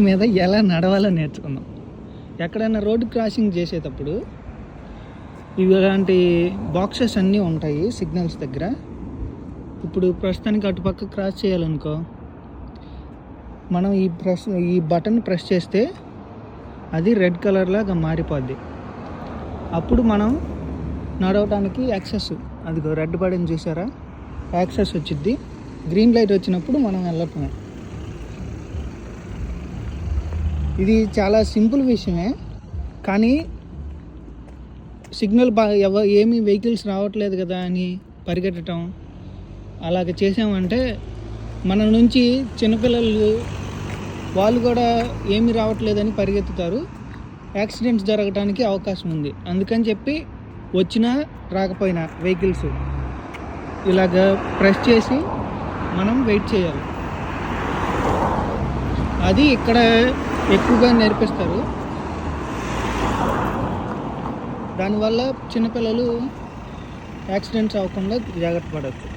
మీద ఎలా నడవాలో నేర్చుకుందాం. ఎక్కడైనా రోడ్డు క్రాసింగ్ చేసేటప్పుడు ఇలాంటి బాక్సెస్ అన్నీ ఉంటాయి సిగ్నల్స్ దగ్గర. ఇప్పుడు ప్రస్తుతానికి అటుపక్క క్రాస్ చేయాలనుకో, మనం ఈ బటన్ ప్రెస్ చేస్తే అది రెడ్ కలర్ లాగా మారిపోద్ది. అప్పుడు మనం నడవడానికి యాక్సెస్, అదిగో రెడ్ బటన్ చూసారా, యాక్సెస్ వచ్చిద్ది. గ్రీన్ లైట్ వచ్చినప్పుడు మనం వెళ్ళటమే. ఇది చాలా సింపుల్ విషయమే, కానీ సిగ్నల్ ఏమీ వెహికల్స్ రావట్లేదు కదా అని పరిగెట్టడం అలాగ చేసామంటే మన నుంచి చిన్నపిల్లలు వాళ్ళు కూడా ఏమీ రావట్లేదని పరిగెత్తుతారు. యాక్సిడెంట్స్ జరగడానికి అవకాశం ఉంది. అందుకని చెప్పి వచ్చినా రాకపోయినా వెహికల్స్ ఇలాగ ప్రెస్ చేసి మనం వెయిట్ చేయాలి. అది ఇక్కడ ఎక్కువగా నేర్పిస్తారు. దానివల్ల చిన్నపిల్లలు యాక్సిడెంట్స్ అవ్వకుండా జాగ్రత్త పడవచ్చు.